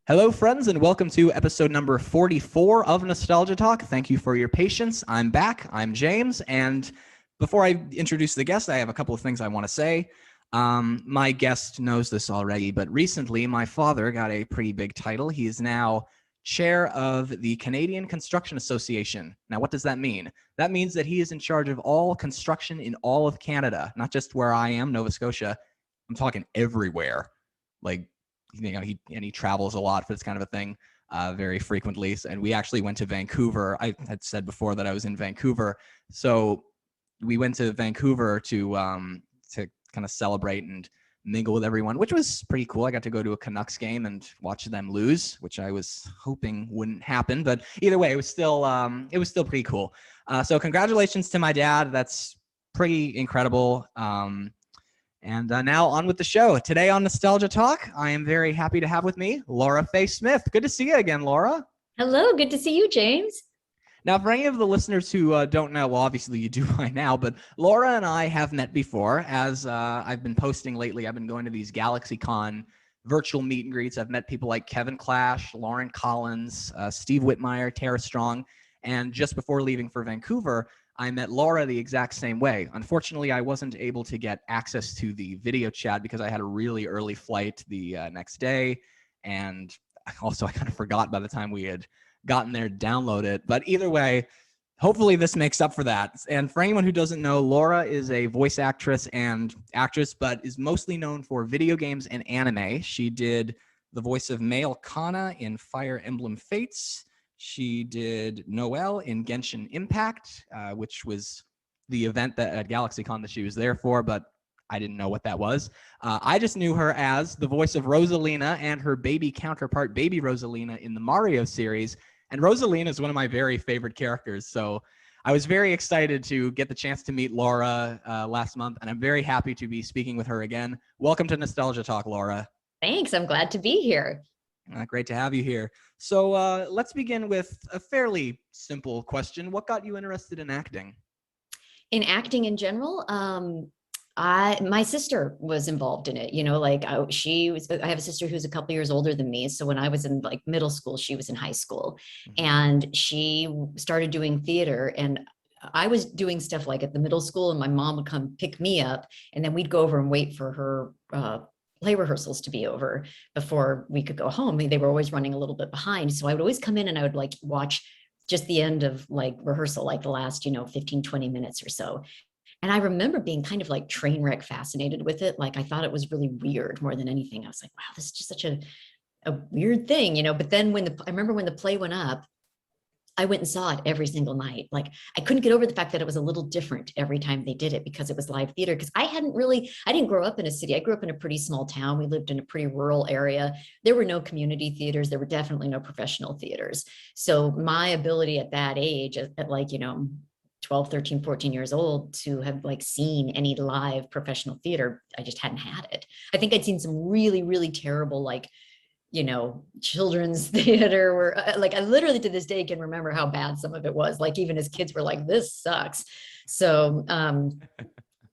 Hello, friends, and welcome to episode number 44 of Nostalgia Talk. Thank you for your patience. I'm back. I'm James. And before I introduce the guest, I have a couple of things I want to say. My guest knows this already, but recently my father got a pretty big title. He is now chair of the Canadian Construction Association. Now, what does that mean? That means that he is in charge of all construction in all of Canada, not just where I am, Nova Scotia. I'm talking everywhere. Like, he travels a lot for this kind of a thing very frequently. And we actually went to Vancouver. I had said before that I was in Vancouver, so we went to Vancouver to kind of celebrate and mingle with everyone, which was pretty cool. I got to go to a Canucks game and watch them lose, which I was hoping wouldn't happen, but either way, it was still pretty cool. So congratulations to my dad. That's pretty incredible. And now on with the show. Today on Nostalgia Talk, I am very happy to have with me Laura Faye Smith. Good to see you again, Laura. Hello, good to see you, James. Now, for any of the listeners who don't know, well, obviously you do by now, but Laura and I have met before. As I've been posting lately, I've been going to these GalaxyCon virtual meet and greets. I've met people like Kevin Clash, Lauren Collins, Steve Whitmire, Tara Strong, and just before leaving for Vancouver, I met Laura the exact same way. Unfortunately, I wasn't able to get access to the video chat because I had a really early flight the next day. And also, I kind of forgot by the time we had gotten there to download it. But either way, hopefully this makes up for that. And for anyone who doesn't know, Laura is a voice actress, but is mostly known for video games and anime. She did the voice of Male Kana in Fire Emblem Fates. She did Noelle in Genshin Impact, which was the event that at GalaxyCon that she was there for, but I didn't know what that was. I just knew her as the voice of Rosalina and her baby counterpart, baby Rosalina, in the Mario series. And Rosalina is one of my very favorite characters. So I was very excited to get the chance to meet Laura last month, and I'm very happy to be speaking with her again. Welcome to Nostalgia Talk, Laura. Thanks, I'm glad to be here. Great to have you here. So let's begin with a fairly simple question. What got you interested in acting? In acting in general, my sister was involved in it. I have a sister who's a couple years older than me. So when I was in like middle school, she was in high school, and she started doing theater, and I was doing stuff like at the middle school, and my mom would come pick me up, and then we'd go over and wait for her play rehearsals to be over before we could go home. They were always running a little bit behind. So I would always come in and I would like watch just the end of like rehearsal, like the last, 15, 20 minutes or so. And I remember being kind of like train wreck fascinated with it. Like I thought it was really weird more than anything. I was like, wow, this is just such a weird thing, but then I remember when the play went up, I went and saw it every single night. Like I couldn't get over the fact that it was a little different every time they did it because it was live theater. Because I didn't grow up in a city. I grew up in a pretty small town. We lived in a pretty rural area. There were no community theaters. There were definitely no professional theaters. So my ability at that age, at like, 12, 13, 14 years old to have like seen any live professional theater, I just hadn't had it. I think I'd seen some really, really terrible, like, children's theater where like I literally to this day can remember how bad some of it was. Like even as kids were like, this sucks. So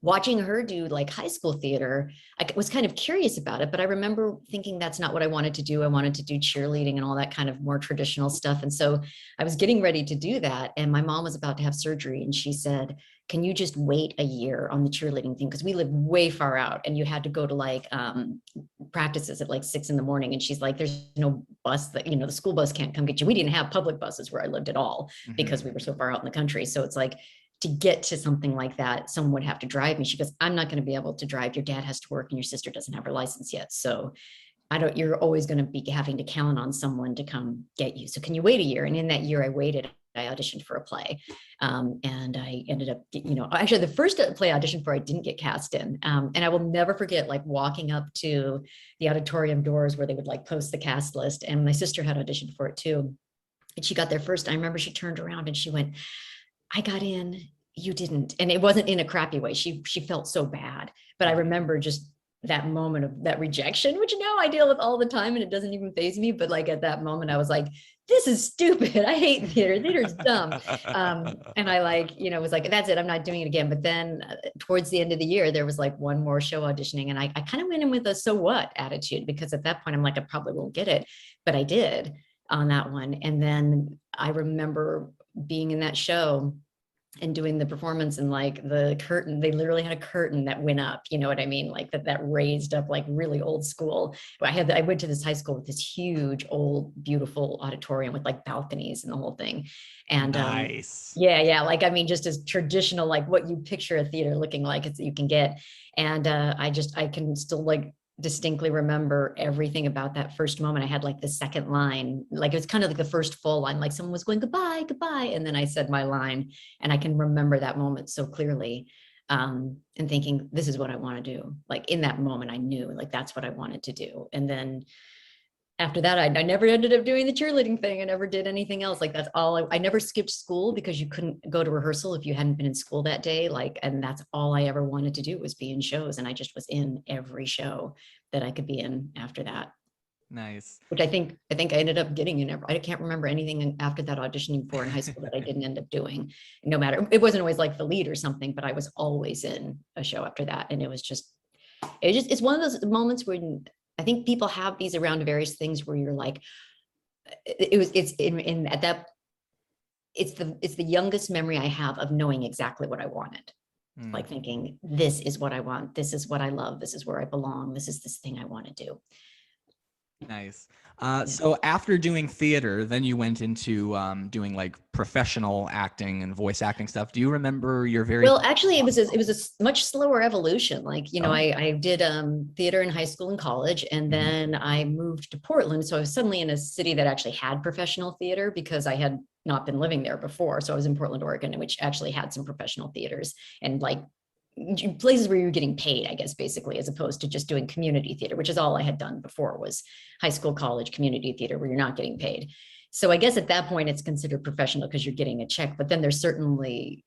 watching her do like high school theater, I was kind of curious about it, but I remember thinking that's not what I wanted to do. I wanted to do cheerleading and all that kind of more traditional stuff. And so I was getting ready to do that. And my mom was about to have surgery. And she said, can you just wait a year on the cheerleading thing? Because we live way far out and you had to go to like practices at like 6 a.m. And she's like, there's no bus that, the school bus can't come get you. We didn't have public buses where I lived at all because we were so far out in the country. So it's like, to get to something like that, someone would have to drive me. She goes, I'm not going to be able to drive. Your dad has to work and your sister doesn't have her license yet. So you're always going to be having to count on someone to come get you. So can you wait a year? And in that year I waited, I auditioned for a play. And I ended up, actually the first play I auditioned for, I didn't get cast in. And I will never forget like walking up to the auditorium doors where they would like post the cast list. And my sister had auditioned for it too. And she got there first. I remember she turned around and she went, I got in, you didn't. And it wasn't in a crappy way. She felt so bad, but I remember just that moment of that rejection, which now I deal with all the time and it doesn't even faze me. But like at that moment, I was like, this is stupid. I hate theater. Theater's dumb. And I like, was like, that's it. I'm not doing it again. But then towards the end of the year, there was like one more show auditioning. And I kind of went in with a so what attitude, because at that point, I'm like, I probably won't get it. But I did on that one. And then I remember being in that show and doing the performance, and like the curtain, they literally had a curtain that went up, you know what I mean? Like that raised up, like really old school. I went to this high school with this huge, old, beautiful auditorium with like balconies and the whole thing. And nice. Yeah. Like, I mean, just as traditional, like what you picture a theater looking like you can get. And I can still like distinctly remember everything about that first moment. I had like the second line, like it was kind of like the first full line, like someone was going goodbye, goodbye. And then I said my line, and I can remember that moment so clearly. And thinking, this is what I want to do. Like in that moment, I knew like that's what I wanted to do. And then after that, I never ended up doing the cheerleading thing. I never did anything else. Like that's all. I never skipped school because you couldn't go to rehearsal if you hadn't been in school that day. Like, and that's all I ever wanted to do was be in shows. And I just was in every show that I could be in after that. Nice. Which I think I ended up getting in. I can't remember anything after that auditioning for in high school that I didn't end up doing. No matter, it wasn't always like the lead or something, but I was always in a show after that. And it was just, it's one of those moments where I think people have these around various things where you're like, it's the youngest memory I have of knowing exactly what I wanted. Like thinking, this is what I want. This is what I love. This is where I belong. This is this thing I want to do. Nice. So after doing theater, then you went into doing like professional acting and voice acting stuff. Do you remember your well? Actually, it was a much slower evolution. Like I did theater in high school and college, and then I moved to Portland. So I was suddenly in a city that actually had professional theater because I had not been living there before. So I was in Portland, Oregon, which actually had some professional theaters and like places where you're getting paid, I guess, basically, as opposed to just doing community theater, which is all I had done before was high school, college, community theater, where you're not getting paid. So I guess at that point it's considered professional because you're getting a check, but then there's certainly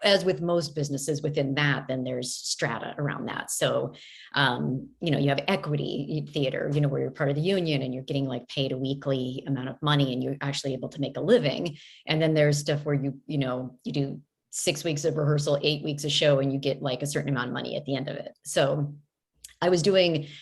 as with most businesses within that, then there's strata around that. So, you have equity theater, where you're part of the union and you're getting like paid a weekly amount of money and you're actually able to make a living. And then there's stuff where you do 6 weeks of rehearsal, 8 weeks of show, and you get like a certain amount of money at the end of it. So I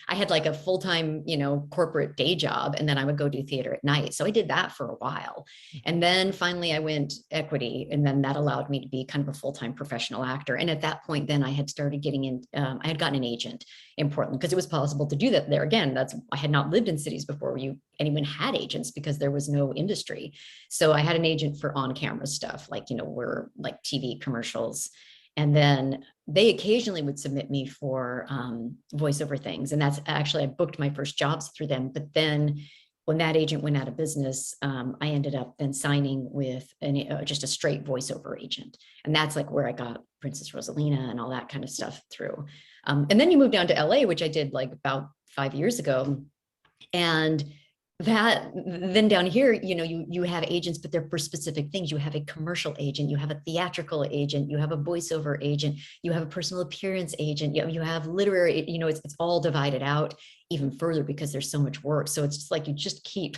had like a full-time, corporate day job, and then I would go do theater at night. So I did that for a while. And then finally I went equity, and then that allowed me to be kind of a full-time professional actor. And at that point, then I had started getting in, I had gotten an agent in Portland because it was possible to do that there. Again, I had not lived in cities before anyone had agents because there was no industry. So I had an agent for on-camera stuff, like, were like TV commercials. And then they occasionally would submit me for voiceover things. And that's actually, I booked my first jobs through them. But then when that agent went out of business, I ended up then signing with just a straight voiceover agent. And that's like where I got Princess Rosalina and all that kind of stuff through. And then you moved down to LA, which I did like about 5 years ago. And then down here, you have agents, but they're for specific things. You have a commercial agent, you have a theatrical agent, you have a voiceover agent, you have a personal appearance agent, you have literary, it's all divided out even further because there's so much work. So it's just like, you just keep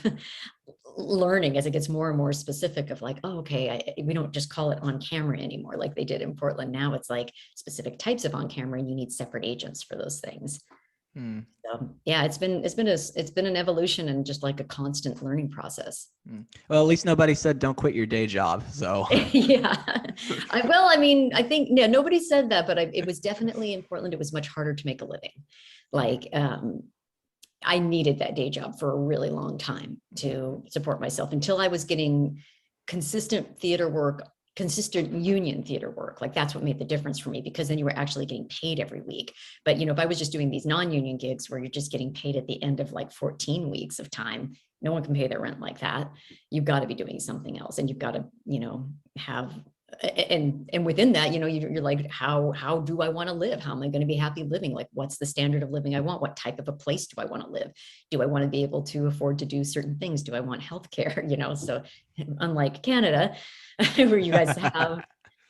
learning as it gets more and more specific of like, oh, okay, we don't just call it on camera anymore like they did in Portland. Now it's like specific types of on camera, and you need separate agents for those things. So, yeah, it's been an evolution and just like a constant learning process. Well, at least nobody said don't quit your day job. So yeah, I think nobody said that, but it was definitely in Portland. It was much harder to make a living. Like I needed that day job for a really long time to support myself until I was getting consistent theater work, consistent union theater work. Like that's what made the difference for me, because then you were actually getting paid every week. But if I was just doing these non-union gigs where you're just getting paid at the end of like 14 weeks of time, no one can pay their rent like that. You've got to be doing something else, and you've got to have and within that, you're like, how do I want to live? How am I going to be happy living? Like, what's the standard of living I want? What type of a place do I want to live? Do I want to be able to afford to do certain things? Do I want healthcare? So unlike Canada, where you guys have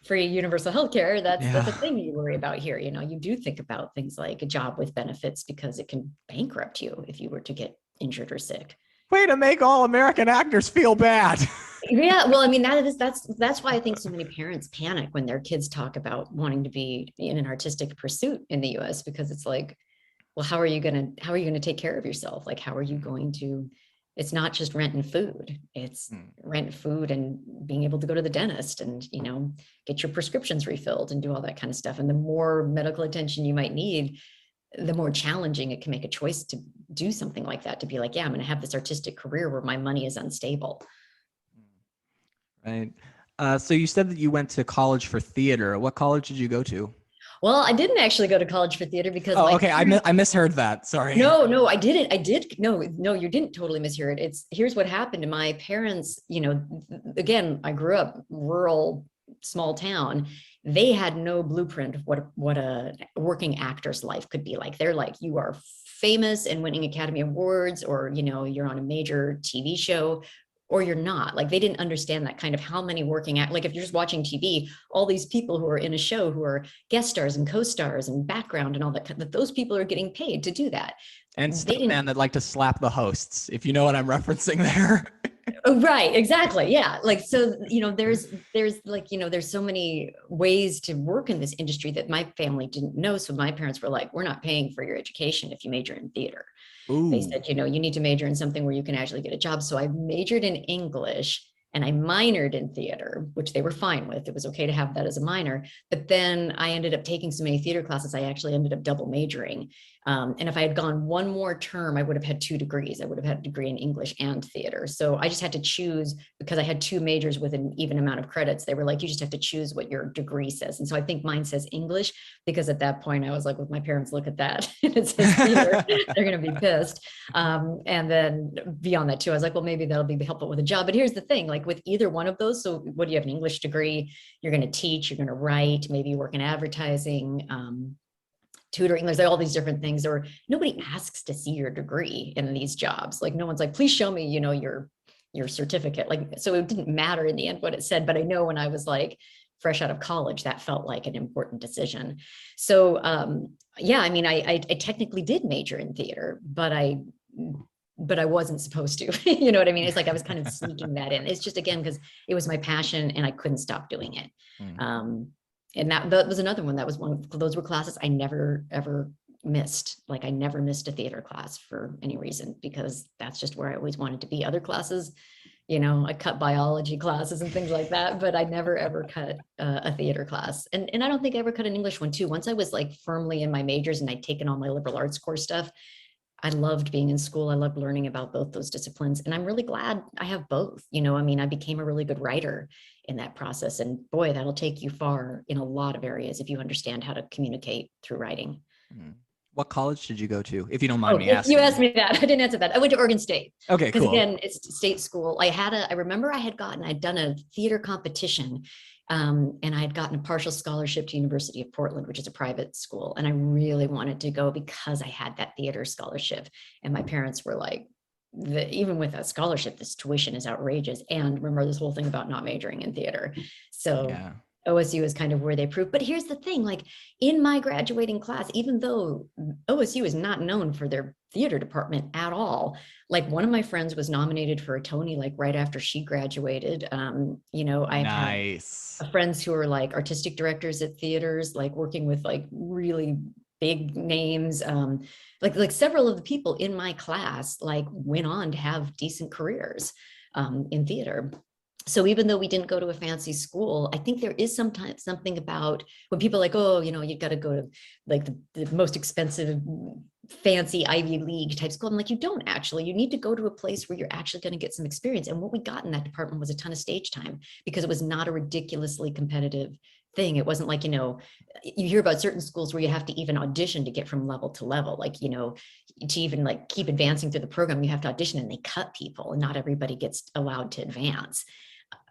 free universal health care, that's Yeah. a thing you worry about here. You do think about things like a job with benefits because it can bankrupt you if you were to get injured or sick. Way to make all American actors feel bad. Yeah, well, I mean, that's why I think so many parents panic when their kids talk about wanting to be in an artistic pursuit in the US, because it's like, well, how are you gonna take care of yourself? Like, how are you going to, it's not just rent and food, it's rent, food, and being able to go to the dentist and, get your prescriptions refilled and do all that kind of stuff. And the more medical attention you might need, the more challenging it can make a choice to do something like that, to be like, yeah, I'm going to have this artistic career where my money is unstable. Right. So you said that you went to college for theater. What college did you go to? Well, I didn't actually go to college for theater because Oh, okay. I misheard that. Sorry. No, I didn't. No, you didn't totally mishear it. Here's what happened to my parents. Again, I grew up rural, small town. They had no blueprint of what a working actor's life could be like. They're like, you are famous and winning Academy Awards, or you're on a major TV show, or you're not. Like, they didn't understand that kind of how many like if you're just watching TV, all these people who are in a show who are guest stars and co-stars and background and all that those people are getting paid to do that. And stuntmen that like to slap the hosts, if you know what I'm referencing there. Oh, right, exactly. Yeah. Like, so, there's like, there's so many ways to work in this industry that my family didn't know. So my parents were like, we're not paying for your education if you major in theater. Ooh. They said, you need to major in something where you can actually get a job. So I majored in English and I minored in theater, which they were fine with. It was okay to have that as a minor. But then I ended up taking so many theater classes, I actually ended up double majoring. And if I had gone one more term, I would have had 2 degrees. I would have had a degree in English and theater. So I just had to choose, because I had 2 majors with an even amount of credits. They were like, you just have to choose what your degree says. And so I think mine says English, because at that point I was like, with my parents, look at that. And it says theater, they're going to be pissed. And then beyond that too, I was like, well, maybe that'll be helpful with a job. But here's the thing, like with either one of those, so what do you have, an English degree? You're going to teach, you're going to write, maybe you work in advertising, tutoring, there's all these different things, or nobody asks to see your degree in these jobs. Like, no one's like, please show me, your certificate. Like, so it didn't matter in the end what it said, but I know when I was like fresh out of college, that felt like an important decision. So yeah, I mean, I technically did major in theater, but I wasn't supposed to, you know what I mean? It's like, I was kind of sneaking that in. It's just, again, because it was my passion and I couldn't stop doing it. And that was another one. That was those were classes I never, ever missed. Like, I never missed a theater class for any reason, because that's just where I always wanted to be. Other classes, I cut biology classes and things like that, but I never, ever cut a theater class. And I don't think I ever cut an English one too. Once I was like firmly in my majors and I'd taken all my liberal arts course stuff, I loved being in school. I loved learning about both those disciplines. And I'm really glad I have both. I mean, I became a really good writer in that process. And boy, that'll take you far in a lot of areas if you understand how to communicate through writing. What college did you go to, if you don't mind me asking? You asked me that. I didn't answer that. I went to Oregon State. Okay, cool. Because again, it's state school. I remember I'd done a theater competition. And I had gotten a partial scholarship to University of Portland, which is a private school. And I really wanted to go because I had that theater scholarship. And my parents were like, even with a scholarship, this tuition is outrageous. And remember this whole thing about not majoring in theater. So yeah. OSU is kind of where they proved. But here's the thing, like in my graduating class, even though OSU is not known for their theater department at all, like one of my friends was nominated for a Tony like right after she graduated. I have friends who are like artistic directors at theaters, like working with like really big names. Like several of the people in my class like went on to have decent careers in theater. So even though we didn't go to a fancy school, I think there is sometimes something about when people are like, oh, you've got to go to like the most expensive, fancy Ivy League type school. I'm like, you don't actually. You need to go to a place where you're actually going to get some experience. And what we got in that department was a ton of stage time, because it was not a ridiculously competitive thing. It wasn't like, you hear about certain schools where you have to even audition to get from level to level, like, to even like keep advancing through the program, you have to audition and they cut people and not everybody gets allowed to advance.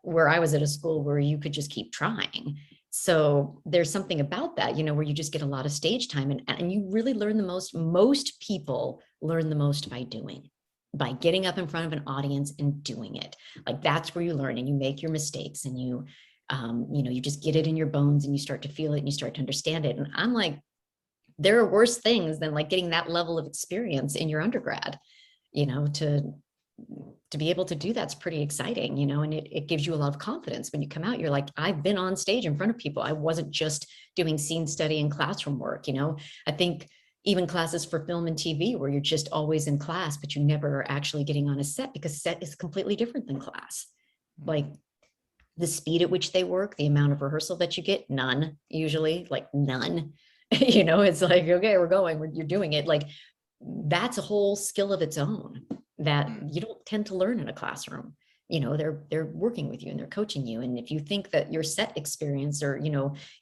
Where I was at a school where you could just keep trying. So there's something about that, where you just get a lot of stage time and you really learn the most. Most people learn the most by doing, by getting up in front of an audience and doing it. Like that's where you learn and you make your mistakes and you You just get it in your bones and you start to feel it and you start to understand it. And I'm like, there are worse things than like getting that level of experience in your undergrad, to be able to do that's pretty exciting, and it gives you a lot of confidence when you come out. You're like, I've been on stage in front of people. I wasn't just doing scene study and classroom work. I think even classes for film and TV where you're just always in class, but you never are actually getting on a set, because set is completely different than class. Like the speed at which they work, the amount of rehearsal that you get, none, usually, like none. It's like, okay, we're going, you're doing it. Like that's a whole skill of its own that you don't tend to learn in a classroom. They're working with you and they're coaching you. And if you think that your set experience or,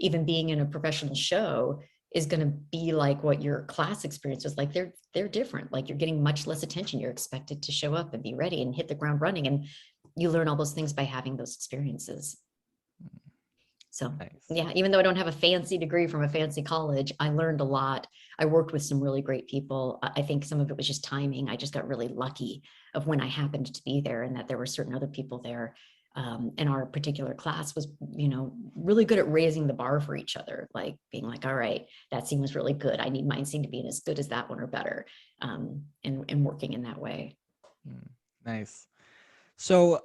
even being in a professional show is going to be like what your class experience was like, they're different. Like you're getting much less attention. You're expected to show up and be ready and hit the ground running. And you learn all those things by having those experiences. So nice. Yeah, even though I don't have a fancy degree from a fancy college, I learned a lot. I worked with some really great people. I think some of it was just timing. I just got really lucky of when I happened to be there and that there were certain other people there. And our particular class was, really good at raising the bar for each other, like being like, all right, that scene was really good. I need my scene to be as good as that one or better, and working in that way. Nice. So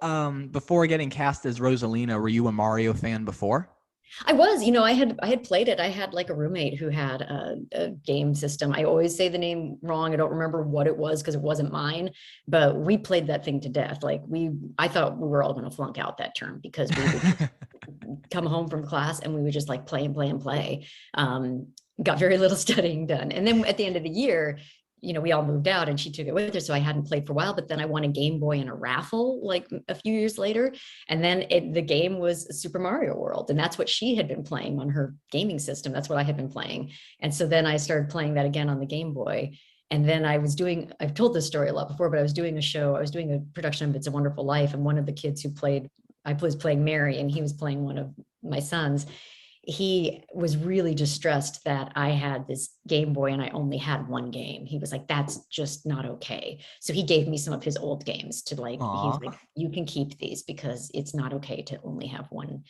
before getting cast as Rosalina, were you a Mario fan before? I was, I had played it. I had like a roommate who had a game system. I always say the name wrong. I don't remember what it was because it wasn't mine, but we played that thing to death. Like I thought we were all going to flunk out that term because we would come home from class and we would just like play and play and play. Got very little studying done. And then at the end of the year, we all moved out and she took it with her. So I hadn't played for a while, but then I won a Game Boy in a raffle like a few years later. And then the game was Super Mario World. And that's what she had been playing on her gaming system. That's what I had been playing. And so then I started playing that again on the Game Boy. And then I've told this story a lot before, but I was doing a production of It's a Wonderful Life. And one of the kids I was playing Mary and he was playing one of my sons. He was really distressed that I had this Game Boy and I only had one game. He was like, that's just not okay. So he gave me some of his old games to like, Aww. He was like, you can keep these because it's not okay to only have one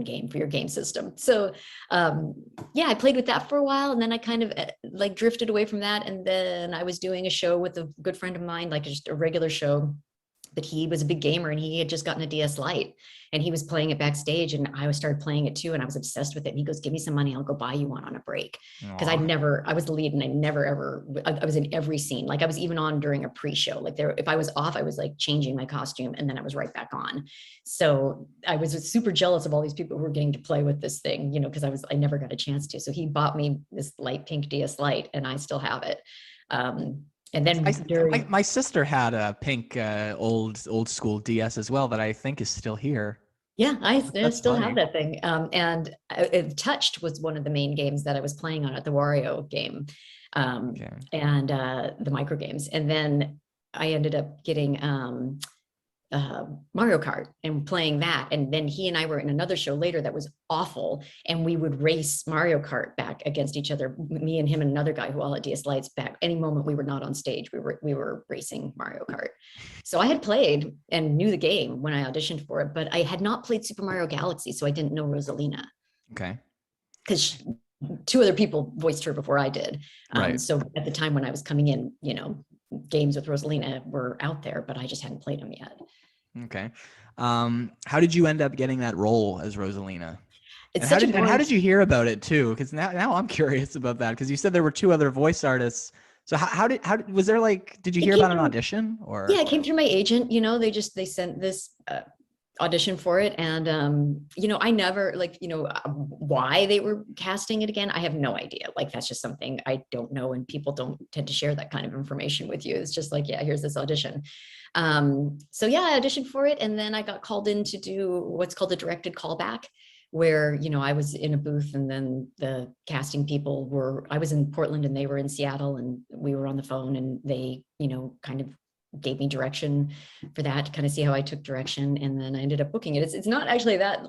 game for your game system. So yeah, I played with that for a while and then I kind of like drifted away from that. And then I was doing a show with a good friend of mine, like just a regular show. But he was a big gamer and he had just gotten a DS Lite and he was playing it backstage and I started playing it too. And I was obsessed with it. And he goes, give me some money. I'll go buy you one on a break. Cause I was the lead and I was in every scene. Like I was even on during a pre-show, like if I was off, I was like changing my costume and then I was right back on. So I was super jealous of all these people who were getting to play with this thing, cause I never got a chance to. So he bought me this light pink DS Lite and I still have it. And then my sister had a pink old school DS as well that I think is still here. Yeah, I still have that thing. And Touched was one of the main games that I was playing on at the Wario game, and the micro games. And then I ended up getting Mario Kart and playing that. And then he and I were in another show later that was awful. And we would race Mario Kart back against each other. Me and him and another guy who all had DS Lights back. Any moment we were not on stage, we were racing Mario Kart. So I had played and knew the game when I auditioned for it, but I had not played Super Mario Galaxy. So I didn't know Rosalina. Okay. Because two other people voiced her before I did. Right. So at the time when I was coming in, games with Rosalina were out there, but I just hadn't played them yet. Okay. How did you end up getting that role as Rosalina? And how did you hear about it too? Because now I'm curious about that. Because you said there were two other voice artists. So how was there like? Did you hear about an audition or? Yeah, it came through my agent. They sent this audition for it, and I never why they were casting it again. I have no idea. Like that's just something I don't know, and people don't tend to share that kind of information with you. It's just like, yeah, here's this audition. So yeah, I auditioned for it, and then I got called in to do what's called a directed callback, where I was in a booth, and then the casting people I was in Portland and they were in Seattle, and we were on the phone, and they kind of gave me direction for that to kind of see how I took direction, and then I ended up booking it. It's not actually that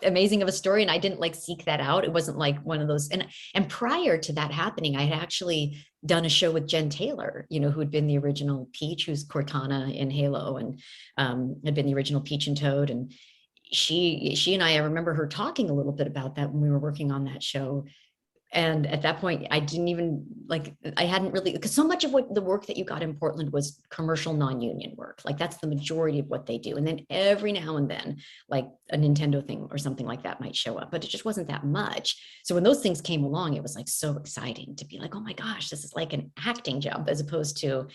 amazing of a story, and I didn't like seek that out. It wasn't like one of those, and prior to that happening, I had actually done a show with Jen Taylor, who had been the original Peach, who's Cortana in Halo, and had been the original Peach and Toad. And she and I remember her talking a little bit about that when we were working on that show. And at that point, I didn't even like, I hadn't really, because so much of what the work that you got in Portland was commercial non-union work. Like that's the majority of what they do. And then every now and then, like a Nintendo thing or something like that might show up, but it just wasn't that much. So when those things came along, it was like so exciting to be like, oh my gosh, this is like an acting job as opposed to,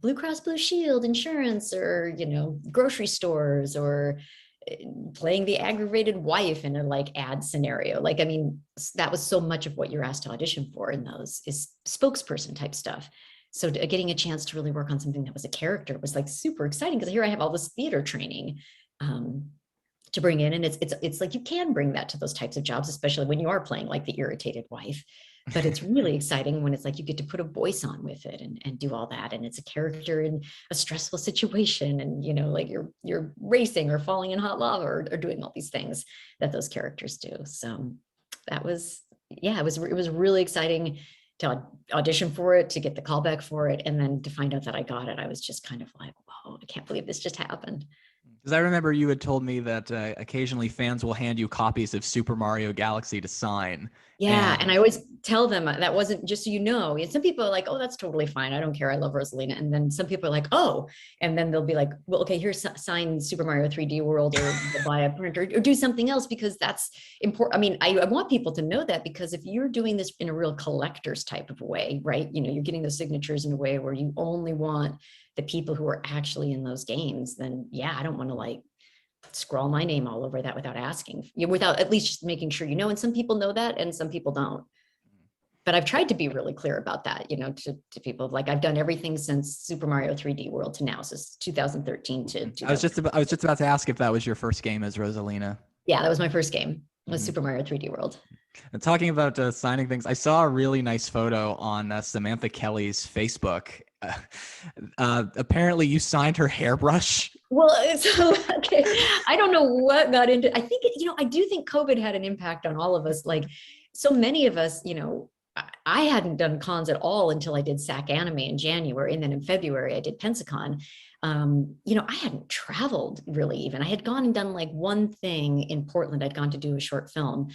Blue Cross Blue Shield insurance, or, grocery stores, or playing the aggravated wife in a like ad scenario. Like, I mean, that was so much of what you're asked to audition for in those is spokesperson type stuff. So getting a chance to really work on something that was a character was like super exciting, because here I have all this theater training to bring in. And it's like, you can bring that to those types of jobs, especially when you are playing like the irritated wife. But it's really exciting when it's like you get to put a voice on with it and do all that. And it's a character in a stressful situation. And, like you're racing or falling in hot lava or doing all these things that those characters do. So that was, yeah, it was really exciting to audition for it, to get the callback for it. And then to find out that I got it, I was just kind of like, whoa, I can't believe this just happened. Because I remember you had told me that occasionally fans will hand you copies of Super Mario Galaxy to sign. Yeah. And I always tell them that wasn't, just so you know, some people are like, oh, that's totally fine. I don't care. I love Rosalina. And then some people are like, oh, and then they'll be like, well, okay, here's sign Super Mario 3D World, or buy a printer or do something else, because that's important. I mean, I want people to know that, because if you're doing this in a real collector's type of way, right, you're getting those signatures in a way where you only want the people who are actually in those games, then yeah, I don't want to like scrawl my name all over that without asking, without at least just making sure, and some people know that and some people don't. But I've tried to be really clear about that, to people. Like I've done everything since Super Mario 3D World to now, so 2013 to 2000. I was just about to ask if that was your first game as Rosalina. Yeah, that was my first game, was Super Mario 3D World. And talking about signing things, I saw a really nice photo on Samantha Kelly's Facebook. Apparently you signed her hairbrush. Well, so, okay, I don't know what got into, I think, I do think COVID had an impact on all of us. Like so many of us, I hadn't done cons at all until I did SAC Anime in January. And then in February, I did Pensacon. I hadn't traveled really even. I had gone and done like one thing in Portland. I'd gone to do a short film.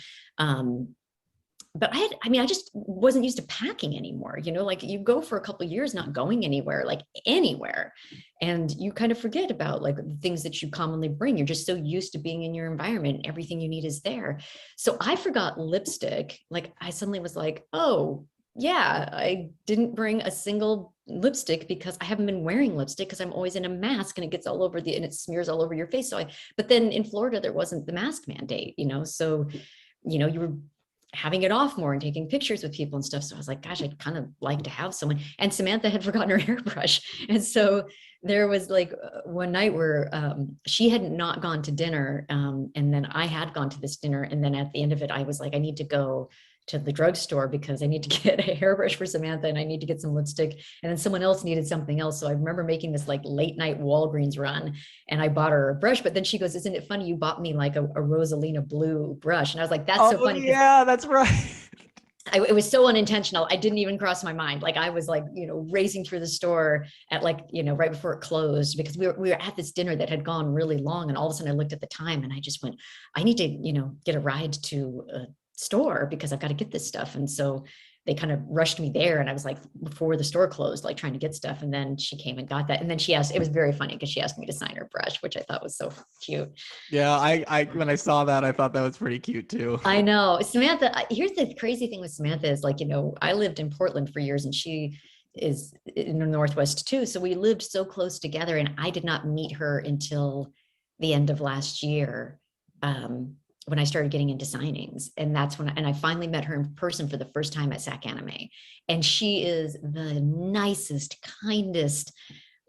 But I just wasn't used to packing anymore. Like you go for a couple of years not going anywhere, like anywhere. And you kind of forget about like the things that you commonly bring. You're just so used to being in your environment and everything you need is there. So I forgot lipstick. Like I suddenly was like, oh yeah, I didn't bring a single lipstick because I haven't been wearing lipstick because I'm always in a mask and it gets all over and it smears all over your face. But then in Florida, there wasn't the mask mandate, so, you were having it off more and taking pictures with people and stuff. So I was like, gosh, I'd kind of like to have someone. And Samantha had forgotten her hairbrush. And so there was like one night where she had not gone to dinner. And then I had gone to this dinner. And then at the end of it, I was like, I need to go to the drugstore because I need to get a hairbrush for Samantha and I need to get some lipstick. And then someone else needed something else. So I remember making this like late night Walgreens run and I bought her a brush, but then she goes, isn't it funny? You bought me like a Rosalina blue brush. And I was like, that's so funny. Yeah, that's right. It was so unintentional. I didn't even cross my mind. Like I was like, racing through the store at like, right before it closed because we were at this dinner that had gone really long. And all of a sudden I looked at the time and I just went, I need to, get a ride to a store because I've got to get this stuff. And so they kind of rushed me there. And I was like, before the store closed, like trying to get stuff. And then she came and got that. And then she asked, it was very funny because she asked me to sign her brush, which I thought was so cute. Yeah. I when I saw that, I thought that was pretty cute too. I know. Samantha, here's the crazy thing with Samantha is like, I lived in Portland for years and she is in the Northwest too. So we lived so close together and I did not meet her until the end of last year. When I started getting into signings. And that's when, and I finally met her in person for the first time at SAC Anime. And she is the nicest, kindest,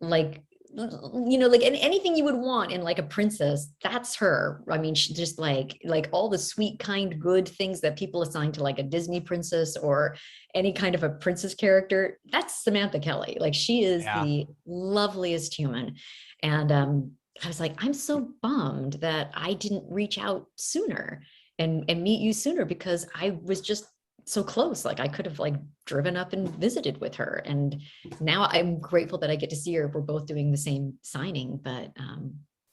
like, like anything you would want in like a princess, that's her. I mean, she just like all the sweet, kind, good things that people assign to like a Disney princess or any kind of a princess character. That's Samantha Kelly. Like she is the loveliest human. And, I was like, I'm so bummed that I didn't reach out sooner and meet you sooner because I was just so close. Like I could have like driven up and visited with her. And now I'm grateful that I get to see her. We're both doing the same signing, but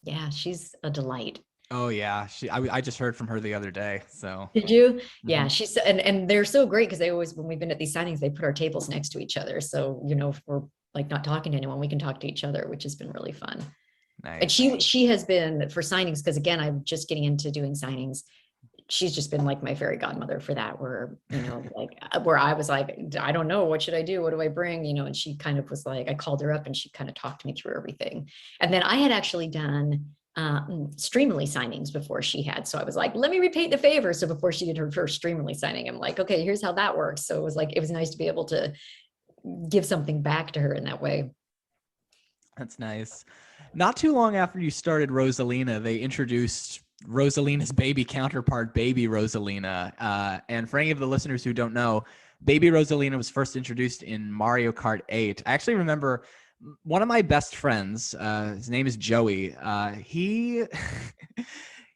yeah, she's a delight. Oh yeah, I just heard from her the other day. So Did you? Yeah, mhm. she's and they're so great because they always, when we've been at these signings, they put our tables next to each other. So, if we're like not talking to anyone, we can talk to each other, which has been really fun. And Nice. she has been for signings, because again, I'm just getting into doing signings. She's just been like my fairy godmother for that, where, like where I was like, I don't know, what should I do? What do I bring? And she kind of was like, I called her up and she kind of talked me through everything. And then I had actually done Streamly signings before she had. So I was like, let me repeat the favor. So before she did her first Streamly signing, I'm like, okay, here's how that works. So it was nice to be able to give something back to her in that way. That's nice. Not too long after you started Rosalina, they introduced Rosalina's baby counterpart, Baby Rosalina. And for any of the listeners who don't know, Baby Rosalina was first introduced in Mario Kart 8. I actually remember one of my best friends. His name is Joey. He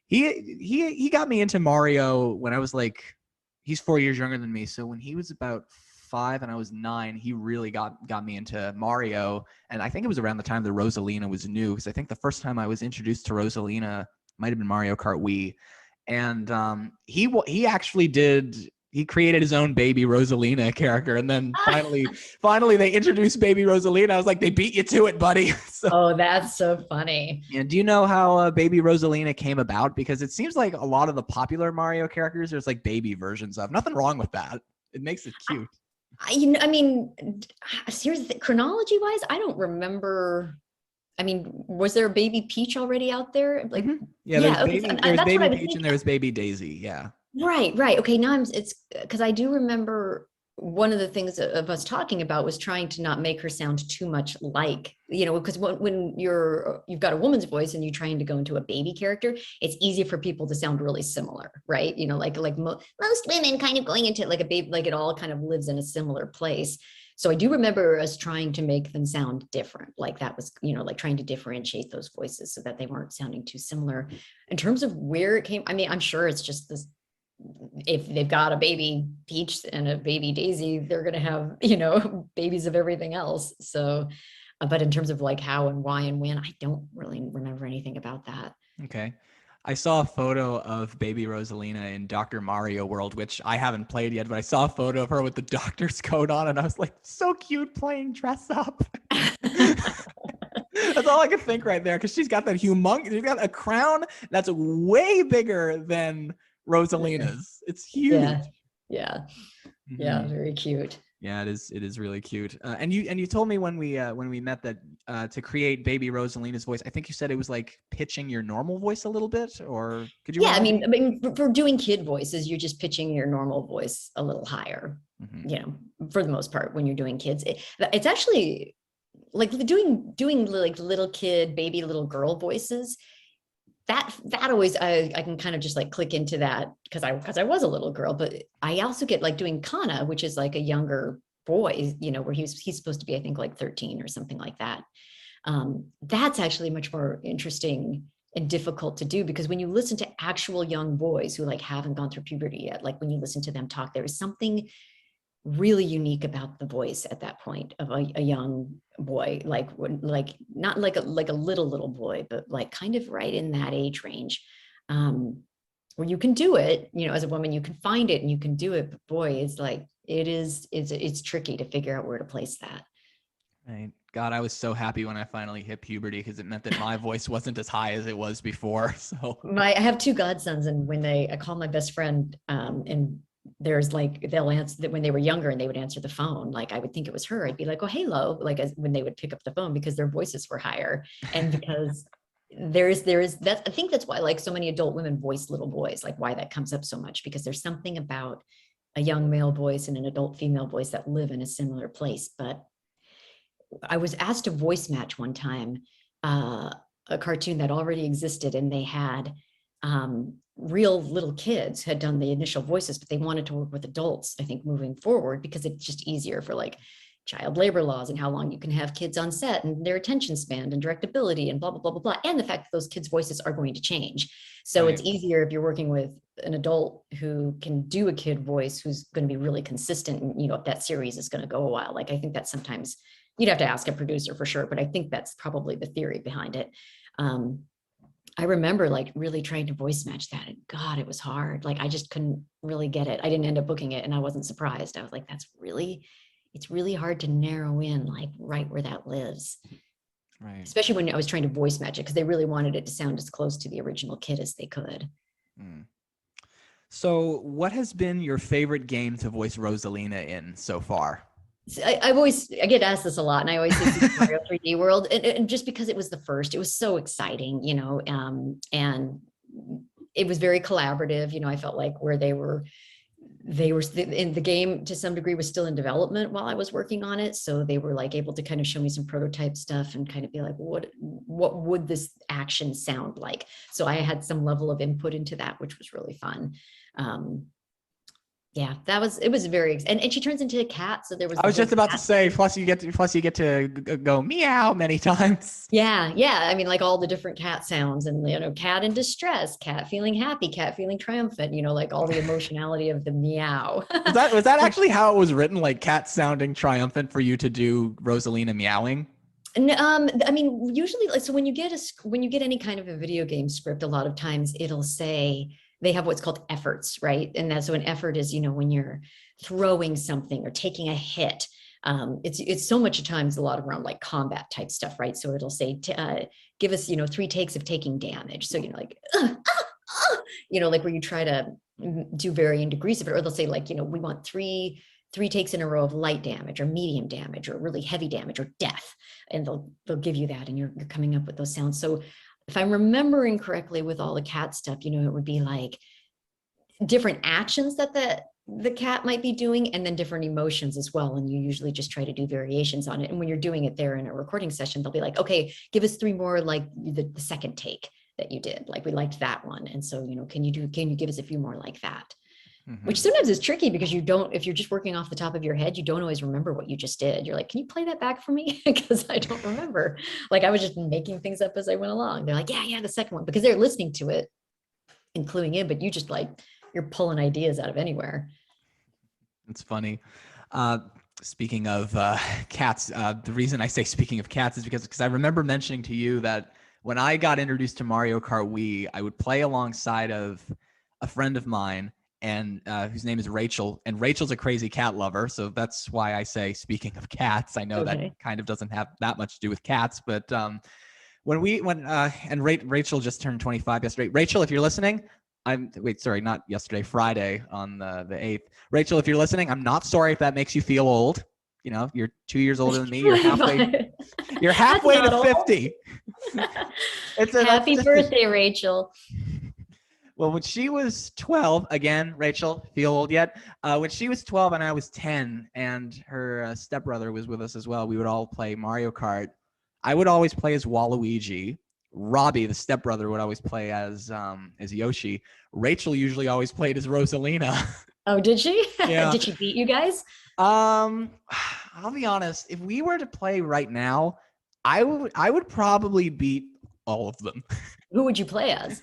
he got me into Mario when I was like, he's 4 years younger than me. So when he was about 5 and I was 9, he really got me into Mario. And I think it was around the time that Rosalina was new, because I think the first time I was introduced to Rosalina might have been Mario Kart Wii. And he actually he created his own Baby Rosalina character, and then finally they introduced Baby Rosalina. I was like, they beat you to it, buddy. So, Oh, that's so funny. and do you know how Baby Rosalina came about? Because it seems like a lot of the popular Mario characters, there's like baby versions of. Nothing wrong with that. It makes it cute. I mean, seriously, chronology wise, I don't remember. I mean, was there a baby Peach already out there? Like, Yeah, there's okay, baby, there was that's what I Baby was Peach, and thinking. there was Baby Daisy. Yeah. Right. Okay, now it's because I do remember one of the things of us talking about was trying to not make her sound too much like, because when you've got a woman's voice and you're trying to go into a baby character, it's easy for people to sound really similar, right? Most women kind of going into like a baby, like it all kind of lives in a similar place. So I do remember us trying to make them sound different. Like that was, like trying to differentiate those voices so that they weren't sounding too similar. In terms of where it came, I mean, I'm sure it's just this, if they've got a baby Peach and a baby Daisy, they're going to have, babies of everything else. So, but in terms of like how and why and when, I don't really remember anything about that. Okay. I saw a photo of Baby Rosalina in Dr. Mario World, which I haven't played yet, but I saw a photo of her with the doctor's coat on, and I was like, so cute playing dress up. That's all I could think right there, because she's got she's got a crown that's way bigger than Rosalina's. It's huge. Yeah. Yeah. Yeah. Mhm. Very cute. Yeah, it is. It is really cute. And you told me when we met that to create Baby Rosalina's voice, I think you said it was like pitching your normal voice a little bit, or could you Yeah. remind me? I mean, for doing kid voices, you're just pitching your normal voice a little higher, for the most part, when you're doing kids. It's actually like doing like little kid, baby, little girl voices. That always, I can kind of just like click into that because I was a little girl, but I also get like doing Kana, which is like a younger boy, where he's supposed to be, I think, like 13 or something like that. That's actually much more interesting and difficult to do, because when you listen to actual young boys who like haven't gone through puberty yet, like when you listen to them talk, there is something really unique about the voice at that point of a young boy, like not like a little boy, but like kind of right in that age range, where you can do it, as a woman, you can find it and you can do it, but boy, it's like it's tricky to figure out where to place that. Right. God, I was so happy when I finally hit puberty, because it meant that my voice wasn't as high as it was before. So I have two godsons, and when I call my best friend, and there's like, they'll answer that when they were younger and they would answer the phone, like I would think it was her, I'd be like, oh, hello, like when they would pick up the phone, because their voices were higher, and because there is that, I think that's why like so many adult women voice little boys, like why that comes up so much, because there's something about a young male voice and an adult female voice that live in a similar place. But I was asked to voice match one time a cartoon that already existed, and they had real little kids had done the initial voices, but they wanted to work with adults, I think, moving forward, because it's just easier for like child labor laws and how long you can have kids on set and their attention span and directability and blah, blah, blah, blah, blah. And the fact that those kids' voices are going to change. So right. it's easier if you're working with an adult who can do a kid voice, who's going to be really consistent. And, if that series is going to go a while, like I think that sometimes you'd have to ask a producer for sure, but I think that's probably the theory behind it. I remember like really trying to voice match that, and God, it was hard. Like I just couldn't really get it. I didn't end up booking it, and I wasn't surprised. I was like, it's really hard to narrow in like right where that lives. Right. Especially when I was trying to voice match it, because they really wanted it to sound as close to the original kid as they could. Mm. So, what has been your favorite game to voice Rosalina in so far? I get asked this a lot, and I always say Super Mario 3D World, and just because it was the first, it was so exciting, and it was very collaborative. I felt like where they were in the game to some degree was still in development while I was working on it, so they were like able to kind of show me some prototype stuff and kind of be like, what would this action sound like? So I had some level of input into that, which was really fun. Yeah, it was very, and she turns into a cat. So there was, I was just about to say, plus you get to go meow many times. Yeah. I mean, like all the different cat sounds, and cat in distress, cat feeling happy, cat feeling triumphant, like all the emotionality of the meow. Was that actually how it was written? Like cat sounding triumphant for you to do Rosalina meowing? And I mean, usually, like, so when you get any kind of a video game script, a lot of times it'll say they have what's called efforts, right? And that's so an effort is, when you're throwing something or taking a hit. It's so much of times a lot of around like combat type stuff, right? So it'll say, give us, 3 takes of taking damage. So, like, like where you try to do varying degrees of it, or they'll say like, we want three takes in a row of light damage or medium damage or really heavy damage or death. And they'll give you that, and you're coming up with those sounds. So if I'm remembering correctly with all the cat stuff, it would be like different actions that the cat might be doing, and then different emotions as well. And you usually just try to do variations on it. And when you're doing it there in a recording session, they'll be like, okay, give us 3 more, like the second take that you did. Like, we liked that one. And so, can you give us a few more like that? Mm-hmm. Which sometimes is tricky because if you're just working off the top of your head, you don't always remember what you just did. You're like, can you play that back for me? Because I don't remember. Like I was just making things up as I went along. They're like, yeah, the second one, because they're listening to it and cluing in, but you just like, you're pulling ideas out of anywhere. It's funny. Speaking of cats, the reason I say speaking of cats is because I remember mentioning to you that when I got introduced to Mario Kart Wii, I would play alongside of a friend of mine, and whose name is Rachel, and Rachel's a crazy cat lover. So that's why I say, speaking of cats, I know that kind of doesn't have that much to do with cats, but Rachel just turned 25 yesterday. Rachel, if you're listening, not yesterday, Friday on the 8th. Rachel, if you're listening, I'm not sorry if that makes you feel old. You're 2 years older than me. You're halfway to 50. Happy birthday, Rachel. Well, when she was 12, again, Rachel, feel old yet? When she was 12 and I was 10, and her stepbrother was with us as well, we would all play Mario Kart. I would always play as Waluigi. Robbie, the stepbrother, would always play as Yoshi. Rachel usually always played as Rosalina. Oh, did she? Yeah. Did she beat you guys? I'll be honest. If we were to play right now, I would probably beat all of them. Who would you play as?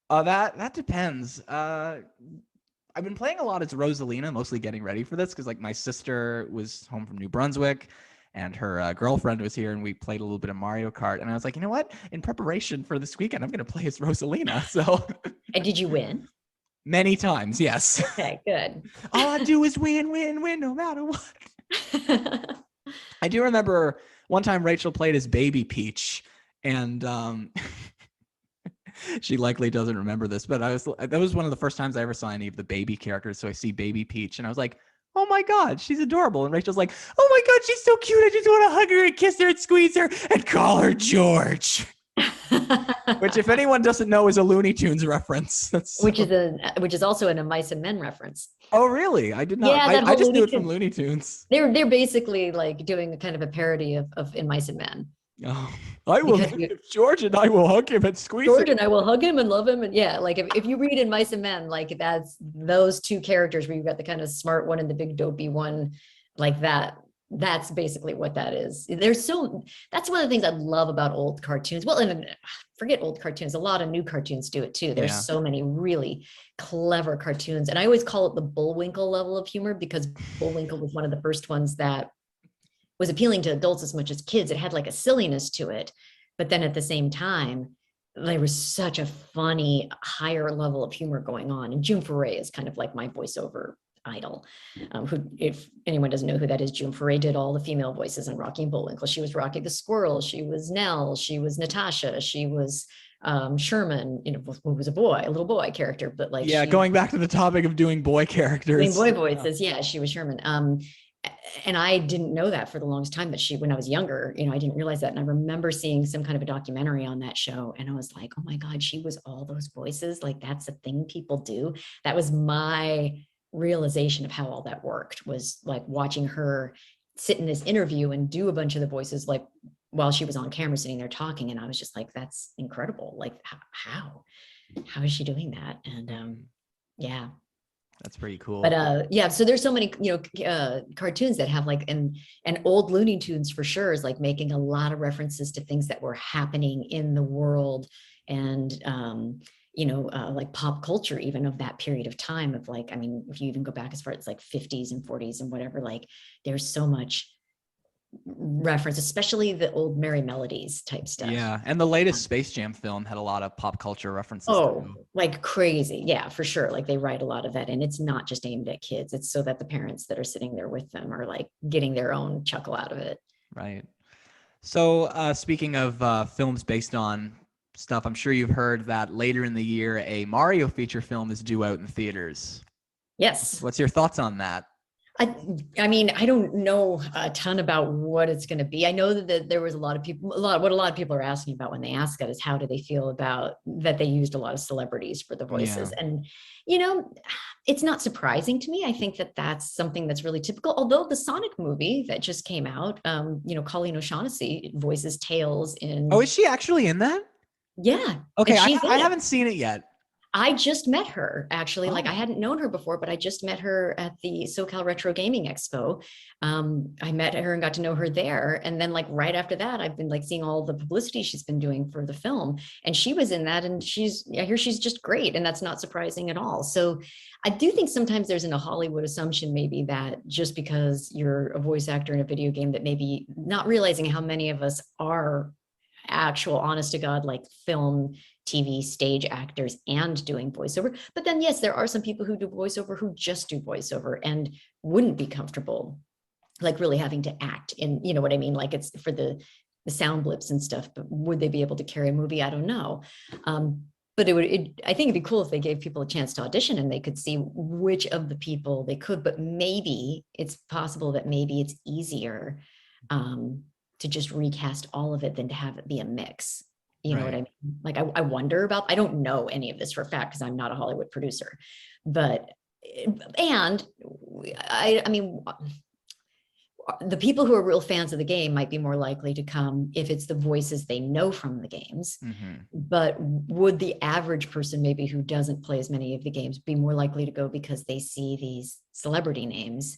That depends. I've been playing a lot as Rosalina, mostly getting ready for this because like my sister was home from New Brunswick, and her girlfriend was here, and we played a little bit of Mario Kart. And I was like, you know what? In preparation for this weekend, I'm going to play as Rosalina. So. And did you win? Many times, yes. Okay, good. All I do is win, no matter what. I do remember one time Rachel played as Baby Peach, and she likely doesn't remember this, but that was one of the first times I ever saw any of the baby characters. So I see Baby Peach, and I was like, oh my God, she's adorable. And Rachel's like, oh my God, she's so cute. I just want to hug her and kiss her and squeeze her and call her George. Which, if anyone doesn't know, is a Looney Tunes reference. Which is also a Mice and Men reference. Oh, really? I did not. Yeah, I just knew it from Looney Tunes. They're basically like doing a kind of a parody of In Mice and Men. Oh, I will. George and I will hug him and squeeze him. George and I will hug him and love him, and yeah, like if you read In Mice and Men, like that's those 2 characters where you've got the kind of smart one and the big dopey one, like that. That's basically what that is. That's one of the things I love about old cartoons. Well, and forget old cartoons. A lot of new cartoons do it too. There's so many really clever cartoons. And I always call it the Bullwinkle level of humor, because Bullwinkle was one of the first ones that was appealing to adults as much as kids. It had like a silliness to it, but then at the same time, there was such a funny higher level of humor going on. And June Foray is kind of like my voiceover idol. Who, if anyone doesn't know who that is, June Foray did all the female voices in Rocky and Bullwinkle. She was Rocky the Squirrel. She was Nell. She was Natasha. She was Sherman, who was a little boy character, but like Yeah, she going back to the topic of doing boy characters. doing boy voices. Yeah, she was Sherman. And I didn't know that for the longest time, that when I was younger, I didn't realize that. And I remember seeing some kind of a documentary on that show. And I was like, oh my God, she was all those voices. Like, that's a thing people do. That was my realization of how all that worked, was like watching her sit in this interview and do a bunch of the voices, like while she was on camera sitting there talking. And I was just like, that's incredible. Like, how is she doing that? And yeah. That's pretty cool. But yeah, so there's so many, cartoons that have like, and old Looney Tunes for sure is like making a lot of references to things that were happening in the world, and like pop culture even of that period of time, of like, I mean, if you even go back as far as like 50s and 40s and whatever, like there's so much reference, especially the old Merry Melodies type stuff. Yeah, and the latest Space Jam film had a lot of pop culture references. Oh, like crazy. Yeah, for sure. Like they write a lot of that, and it's not just aimed at kids. It's so that the parents that are sitting there with them are like getting their own chuckle out of it. Right. So speaking of films based on stuff, I'm sure you've heard that later in the year, a Mario feature film is due out in theaters. Yes. What's your thoughts on that? I mean, I don't know a ton about what it's going to be. I know that there was a lot of people, what a lot of people are asking about when they ask that is, how do they feel about that they used a lot of celebrities for the voices? Yeah. And, it's not surprising to me. I think that that's something that's really typical. Although the Sonic movie that just came out, Colleen O'Shaughnessy voices Tails in. Oh, is she actually in that? Yeah. Okay, I haven't seen it yet. I just met her actually. Like I hadn't known her before, but I just met her at the SoCal Retro Gaming Expo. I met her and got to know her there. And then like right after that, I've been like seeing all the publicity she's been doing for the film. And she was in that, and I hear she's just great. And that's not surprising at all. So I do think sometimes there's a Hollywood assumption maybe that just because you're a voice actor in a video game, that maybe not realizing how many of us are actual honest to God, like film, TV, stage actors and doing voiceover. But then, yes, there are some people who do voiceover who just do voiceover and wouldn't be comfortable, like really having to act in, you know what I mean? Like it's for the sound blips and stuff, but would they be able to carry a movie? I don't know. But I think it'd be cool if they gave people a chance to audition and they could see which of the people they could, but maybe it's possible that maybe it's easier to just recast all of it than to have it be a mix. You know what I mean? Like, I wonder about, I don't know any of this for a fact because I'm not a Hollywood producer, but, and I mean, the people who are real fans of the game might be more likely to come if it's the voices they know from the games. Mm-hmm. But would the average person maybe who doesn't play as many of the games be more likely to go because they see these celebrity names,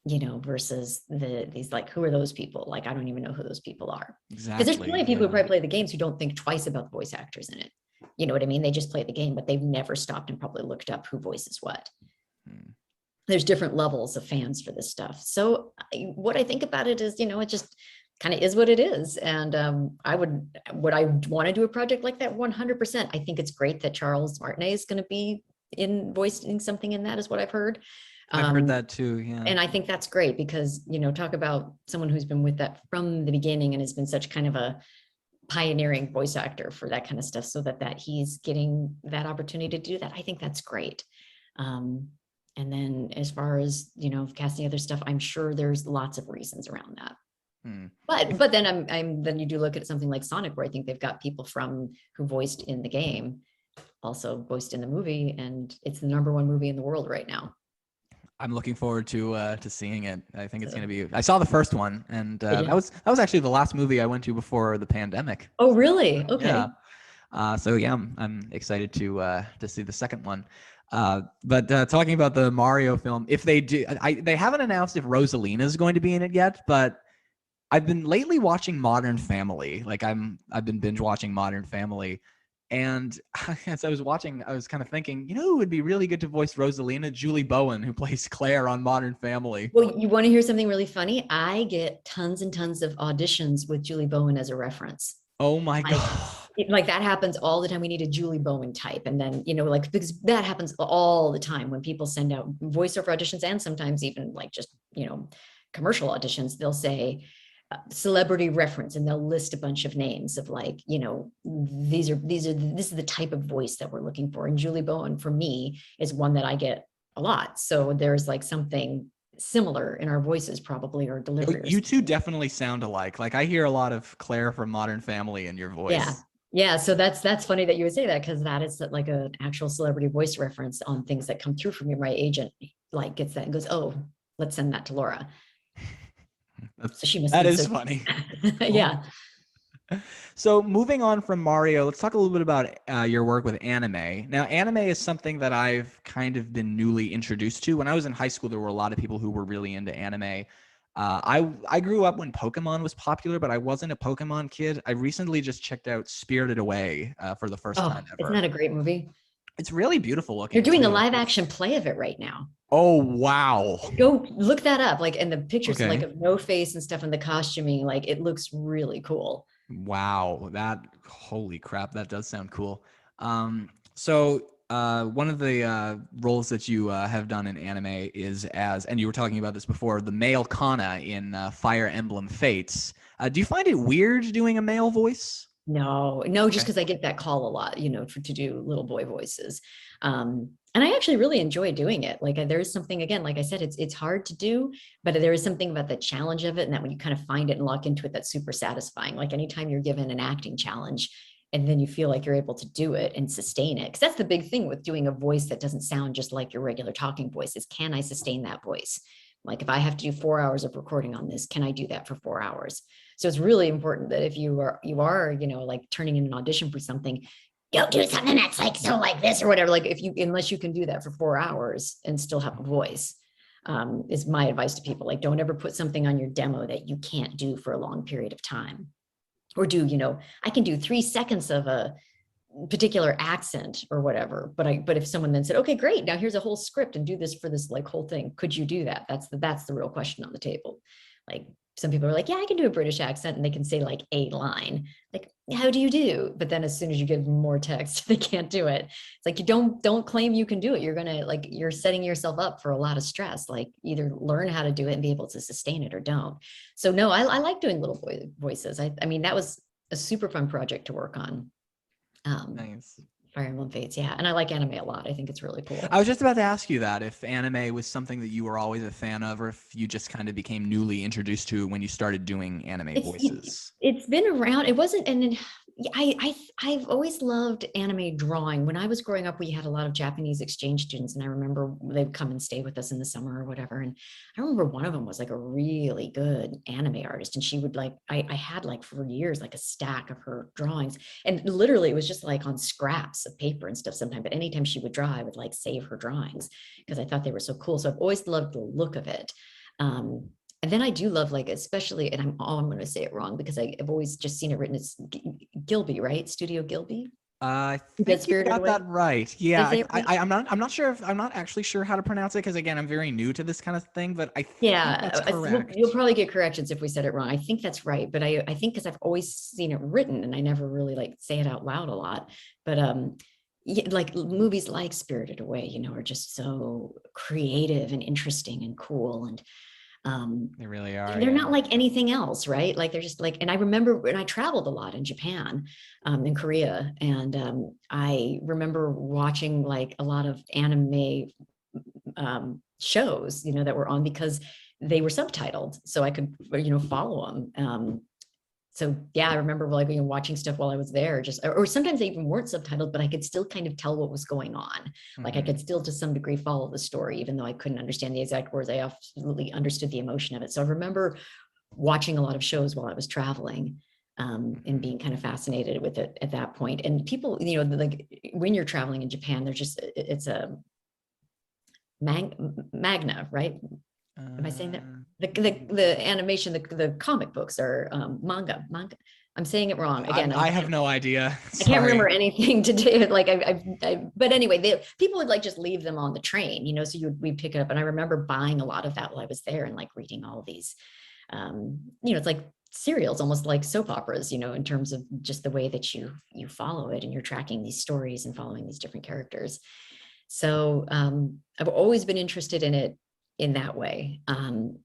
versus these like, who are those people? Like, I don't even know who those people are. Exactly. Because there's plenty of people who probably play the games who don't think twice about the voice actors in it. You know what I mean? They just play the game, but they've never stopped and probably looked up who voices what. There's different levels of fans for this stuff. So what I think about it is, it just kind of is what it is. And would I want to do a project like that? 100%. I think it's great that Charles Martinet is going to be voicing something in that, is what I've heard. I've heard that too, yeah. And I think that's great because, talk about someone who's been with that from the beginning and has been such kind of a pioneering voice actor for that kind of stuff, so that he's getting that opportunity to do that. I think that's great. And then as far as, casting other stuff, I'm sure there's lots of reasons around that. But then then you do look at something like Sonic, where I think they've got people who voiced in the game, also voiced in the movie, and it's the #1 movie in the world right now. I'm looking forward to seeing it. I think it's going to be. I saw the first one, and that was actually the last movie I went to before the pandemic. Oh, really? Okay. Yeah. So yeah, I'm excited to see the second one. But talking about the Mario film, if they do, they haven't announced if Rosalina is going to be in it yet. But I've been lately watching Modern Family. Like I've been binge watching Modern Family. And as I was watching, I was kind of thinking, who would be really good to voice Rosalina? Julie Bowen, who plays Claire on Modern Family. Well, you want to hear something really funny? I get tons and tons of auditions with Julie Bowen as a reference. Oh my God. Like that happens all the time. We need a Julie Bowen type. And then, like, because that happens all the time when people send out voiceover auditions and sometimes even like just, commercial auditions, they'll say celebrity reference and they'll list a bunch of names of like, this is the type of voice that we're looking for. And Julie Bowen for me is one that I get a lot. So there's like something similar in our voices probably, or delivery. You two definitely sound alike. Like I hear a lot of Claire from Modern Family in your voice. Yeah. So that's funny that you would say that, because that is like an actual celebrity voice reference on things that come through from me. My agent like gets that and goes, "Oh, let's send that to Laura." So she must. That is funny. Yeah. So moving on from Mario, let's talk a little bit about your work with anime. Now, anime is something that I've kind of been newly introduced to. When I was in high school, there were a lot of people who were really into anime. I grew up when Pokemon was popular, but I wasn't a Pokemon kid. I recently just checked out Spirited Away for the first time ever. Isn't that a great movie? It's really beautiful looking. They're doing a live action play of it right now. Oh, wow. Go look that up. Like, and the pictures like of no face and stuff and the costuming, like it looks really cool. Wow. Holy crap. That does sound cool. So one of the roles that you have done in anime is and you were talking about this before, the Male Kana in Fire Emblem Fates. Do you find it weird doing a male voice? No, just because I get that call a lot, to do little boy voices. And I actually really enjoy doing it. Like there is something, again, like I said, it's hard to do, but there is something about the challenge of it. And that when you kind of find it and lock into it, that's super satisfying. Like anytime you're given an acting challenge and then you feel like you're able to do it and sustain it. Because that's the big thing with doing a voice that doesn't sound just like your regular talking voice, is can I sustain that voice? Like if I have to do 4 hours of recording on this, can I do that for 4 hours? So it's really important that if you are, like turning in an audition for something, go do something that's like, so like this or whatever. Like unless you can do that for 4 hours and still have a voice, is my advice to people. Like, don't ever put something on your demo that you can't do for a long period of time, or I can do 3 seconds of a particular accent or whatever. But if someone then said, okay, great, now here's a whole script and do this for this like whole thing, could you do that? That's the real question on the table. Like some people are like, yeah, I can do a British accent, and they can say like a line. Like, how do you do? But then as soon as you give them more text, they can't do it. It's like, you don't claim you can do it. You're setting yourself up for a lot of stress. Like either learn how to do it and be able to sustain it, or don't. So no, I like doing little boy voices. I mean, that was a super fun project to work on. Nice. Fire Emblem Fates, yeah. And I like anime a lot. I think it's really cool. I was just about to ask you that, if anime was something that you were always a fan of, or if you just kind of became newly introduced to when you started doing anime voices. It's been around. It wasn't, and then I've always loved anime drawing. When I was growing up, we had a lot of Japanese exchange students, and I remember they would come and stay with us in the summer or whatever. And I remember one of them was like a really good anime artist, and she would like, I had like for years like a stack of her drawings, and literally it was just like on scraps of paper and stuff sometimes. But anytime she would draw, I would like save her drawings because I thought they were so cool. So I've always loved the look of it. And then I do love, like, especially, and I'm going to say it wrong because I've always just seen it written as Gilby, right? Studio Gilby. I think you got that right. Yeah, I'm not sure if I'm not actually sure how to pronounce it because again, I'm very new to this kind of thing. But I think that's correct. You'll probably get corrections if we said it wrong. I think that's right, but I think because I've always seen it written and I never really like say it out loud a lot. But yeah, like movies like Spirited Away, are just so creative and interesting and cool, and they really are. They're not like anything else, right? Like they're just like, and I remember when I traveled a lot in Japan, in Korea, and I remember watching like a lot of anime shows, that were on because they were subtitled, so I could, follow them. So yeah, I remember like watching stuff while I was there, just or sometimes they even weren't subtitled, but I could still kind of tell what was going on. Mm-hmm. Like I could still to some degree follow the story, even though I couldn't understand the exact words. I absolutely understood the emotion of it. So I remember watching a lot of shows while I was traveling, and being kind of fascinated with it at that point. And people, like when you're traveling in Japan, it's a magna, right? Am I saying that? The animation, the comic books are manga. I'm saying it wrong again. I have no idea. I can't remember anything to do. Like but anyway, people would like just leave them on the train, so we'd pick it up. And I remember buying a lot of that while I was there and like reading all of these. It's like serials, almost like soap operas, in terms of just the way that you follow it, and you're tracking these stories and following these different characters. So I've always been interested in it in that way. And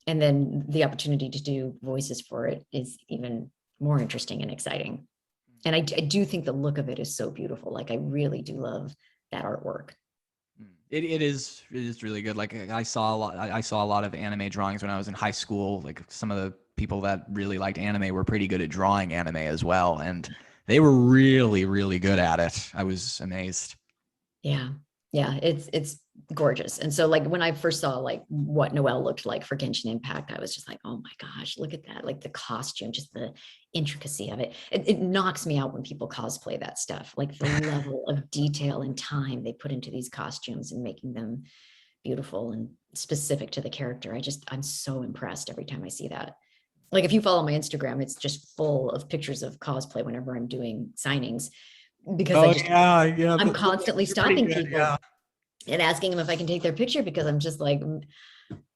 then the opportunity to do voices for it is even more interesting and exciting. And I do think the look of it is so beautiful. Like, I really do love that artwork. It is really good. Like, I saw a lot of anime drawings when I was in high school. Like, some of the people that really liked anime were pretty good at drawing anime as well, and they were really, really good at it. I was amazed. Yeah. Yeah, it's gorgeous. And so, like, when I first saw like what Noelle looked like for Genshin Impact, I was just like, oh my gosh, look at that. Like, the costume, just the intricacy of it. It knocks me out when people cosplay that stuff. Like, the level of detail and time they put into these costumes and making them beautiful and specific to the character. I'm so impressed every time I see that. Like, if you follow my Instagram, it's just full of pictures of cosplay whenever I'm doing signings, because I'm constantly stopping people and asking them if I can take their picture, because I'm just like,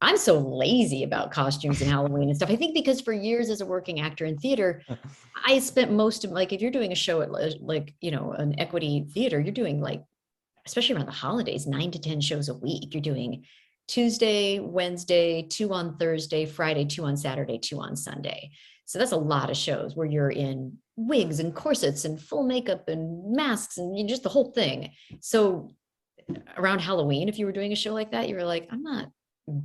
I'm so lazy about costumes and Halloween and stuff. I think because for years as a working actor in theater, I spent most of, like, if you're doing a show at like, an equity theater, you're doing, like, especially around the holidays, 9 to 10 shows a week. You're doing Tuesday, Wednesday, 2 on Thursday, Friday, 2 on Saturday, 2 on Sunday. So that's a lot of shows where you're in wigs and corsets and full makeup and masks and just the whole thing. So around Halloween, if you were doing a show like that, you were like, I'm not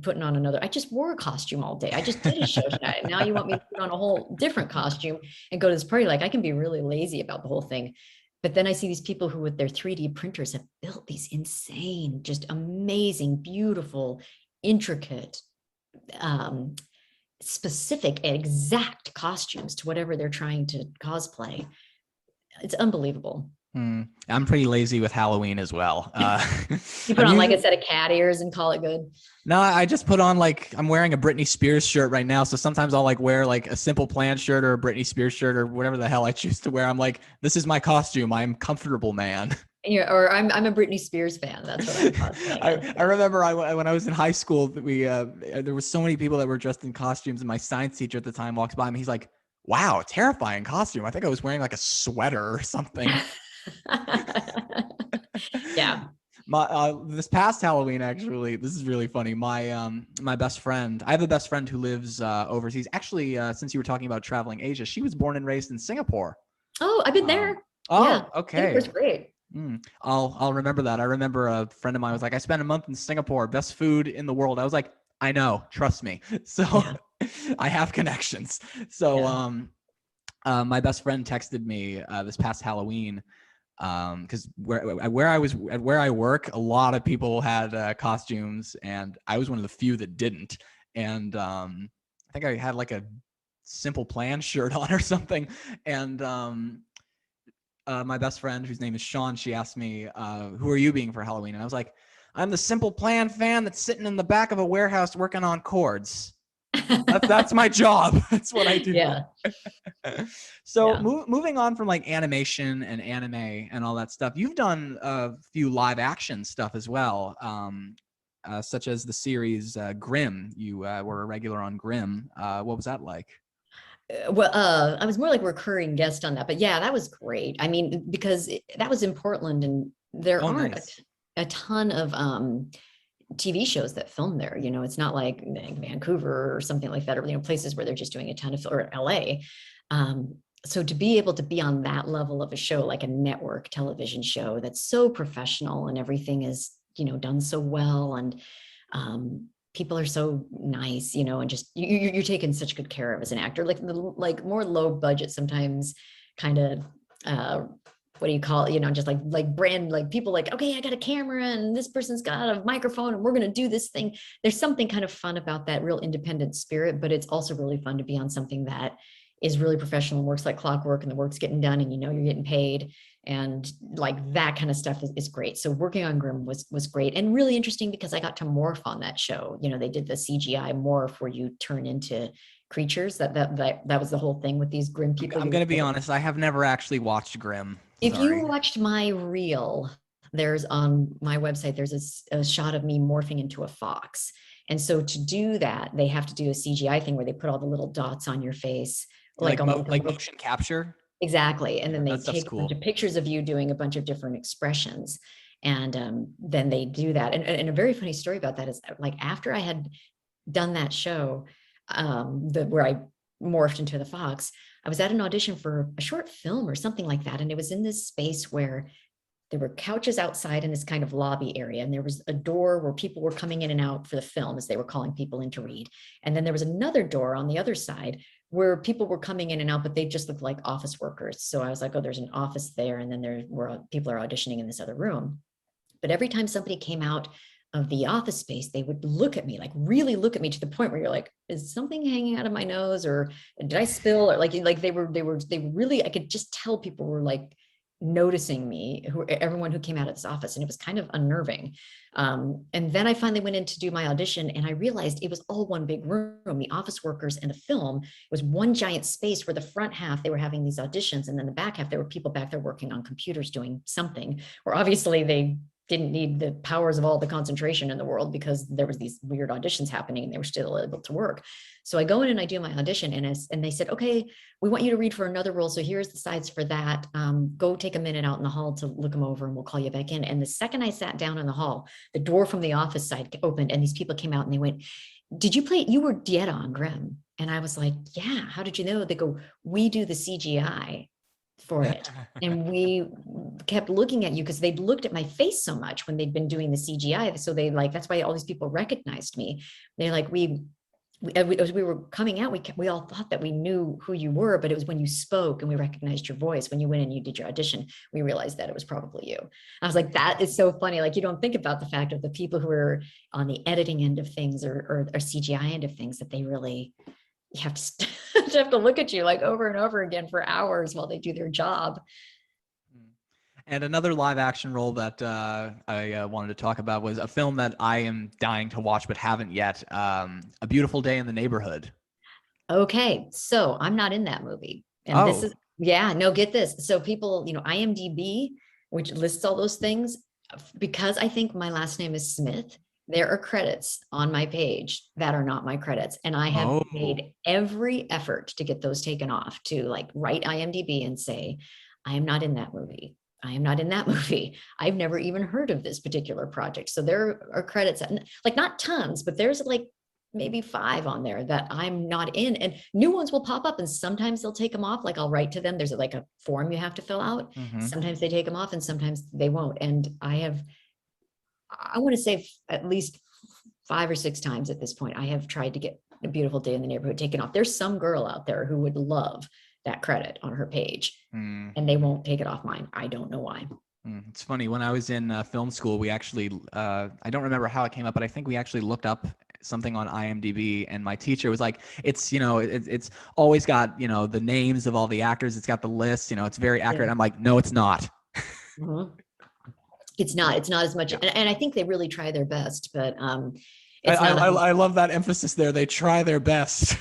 putting on another, I just wore a costume all day. I just did a show tonight. And now you want me to put on a whole different costume and go to this party. Like, I can be really lazy about the whole thing. But then I see these people who with their 3D printers have built these insane, just amazing, beautiful, intricate, specific, exact costumes to whatever they're trying to cosplay. It's unbelievable. I'm pretty lazy with Halloween as well. You put on like a set of cat ears and call it good? No, I just put on, like, I'm wearing a Britney Spears shirt right now. So sometimes I'll like wear like a Simple Plan shirt or a Britney Spears shirt or whatever the hell I choose to wear. I'm like, this is my costume. I'm comfortable, man. Or I'm a Britney Spears fan. That's what I'm cosplaying. I remember when I was in high school, there were so many people that were dressed in costumes, and my science teacher at the time walks by me. He's like, wow, terrifying costume. I think I was wearing like a sweater or something. Yeah. This past Halloween, actually, this is really funny. My best friend, I have a best friend who lives overseas. Actually, since you were talking about traveling Asia, she was born and raised in Singapore. Oh, I've been there. Yeah, okay. Singapore's great. I'll remember that. I remember a friend of mine was like, I spent a month in Singapore, best food in the world. I was like, I know, trust me. So I have connections. So my best friend texted me this past Halloween, because where I work, a lot of people had costumes, and I was one of the few that didn't. And I think I had like a Simple Plan shirt on or something. And my best friend, whose name is Sean, she asked me, who are you being for Halloween? And I was like, I'm the Simple Plan fan that's sitting in the back of a warehouse working on cords. That's my job. That's what I do. Yeah. So moving on from like animation and anime and all that stuff, you've done a few live action stuff as well, such as the series Grimm. You were a regular on Grimm. What was that like? Well, I was more like a recurring guest on that, but yeah, that was great. I mean, because that was in Portland, and there aren't a ton of TV shows that film there. It's not like Vancouver or something like that, or places where they're just doing a ton of, or LA. So to be able to be on that level of a show, like a network television show that's so professional and everything is, done so well, and people are so nice, and just you're taken such good care of as an actor. Like more low budget sometimes, kind of what do you call it? Just like brand, like people like, okay, I got a camera and this person's got a microphone and we're gonna do this thing. There's something kind of fun about that real independent spirit, but it's also really fun to be on something that is really professional and works like clockwork, and the work's getting done, and you're getting paid, and like that kind of stuff is great. So working on Grimm was great and really interesting, because I got to morph on that show. They did the CGI morph where you turn into creatures. That was the whole thing with these Grimm people. I'm gonna be honest, I have never actually watched Grimm. If you watched my reel, there's on my website, there's a shot of me morphing into a fox. And so to do that, they have to do a CGI thing where they put all the little dots on your face, like like motion capture. exactly. And Yeah, then they that stuff's take a bunch cool. of pictures of you doing a bunch of different expressions. And then they do that. And a very funny story about that is like after I had done that show, where I morphed into the fox, I was at an audition for a short film or something like that. And it was in this space where there were couches outside in this kind of lobby area. And there was a door where people were coming in and out for the film as they were calling people in to read. And then there was another door on the other side where people were coming in and out, but they just looked like office workers. So I was like, oh, there's an office there. And then there were people are auditioning in this other room. But every time somebody came out of the office space, they would look at me, like really look at me to the point where you're like, is something hanging out of my nose or did I spill? Or like they really, I could just tell people were like noticing me, everyone who came out of this office. And it was kind of unnerving. And then I finally went in to do my audition and I realized it was all one big room, the office workers and the film was one giant space where the front half, they were having these auditions. And then the back half, there were people back there working on computers doing something where obviously they didn't need the powers of all the concentration in the world because there was these weird auditions happening and they were still able to work. So I go in and I do my audition and they said, okay, we want you to read for another role. So here's the sides for that. Go take a minute out in the hall to look them over and we'll call you back in. And the second I sat down in the hall, the door from the office side opened and these people came out and they went, did you play, you were DeEtta on Grimm? And I was like, yeah, how did you know? They go, we do the CGI for it. And we kept looking at you because they'd looked at my face so much when they'd been doing the CGI. So they like, that's why all these people recognized me. They're like, as we were coming out, we all thought that we knew who you were, but it was when you spoke and we recognized your voice. When you went and you did your audition, we realized that it was probably you. I was like, that is so funny. Like you don't think about the fact of the people who are on the editing end of things or CGI end of things that they really, you have to you have to look at you like over and over again for hours while they do their job. And another live action role that I wanted to talk about was a film that I am dying to watch but haven't yet. A Beautiful Day in the Neighborhood. Okay, so I'm not in that movie. And this is, yeah, no, get this. So people, IMDb, which lists all those things, because I think my last name is Smith, there are credits on my page that are not my credits. And I have made every effort to get those taken off, to like write IMDb and say, I am not in that movie. I am not in that movie. I've never even heard of this particular project. So there are credits, like not tons, but there's like maybe 5 on there that I'm not in, and new ones will pop up and sometimes they'll take them off. Like I'll write to them. There's like a form you have to fill out. Sometimes they take them off and sometimes they won't. And I want to say at least 5 or 6 times at this point, I have tried to get A Beautiful Day in the Neighborhood taken off. There's some girl out there who would love that credit on her page and they won't take it off mine. I don't know why. It's funny. When I was in film school, we actually, I don't remember how it came up, but I think we actually looked up something on IMDb and my teacher was like, it's, it's always got, the names of all the actors. It's got the list, it's very accurate. I'm like, no, it's not. It's not as much. And I think they really try their best, but it's I love that emphasis there. They try their best.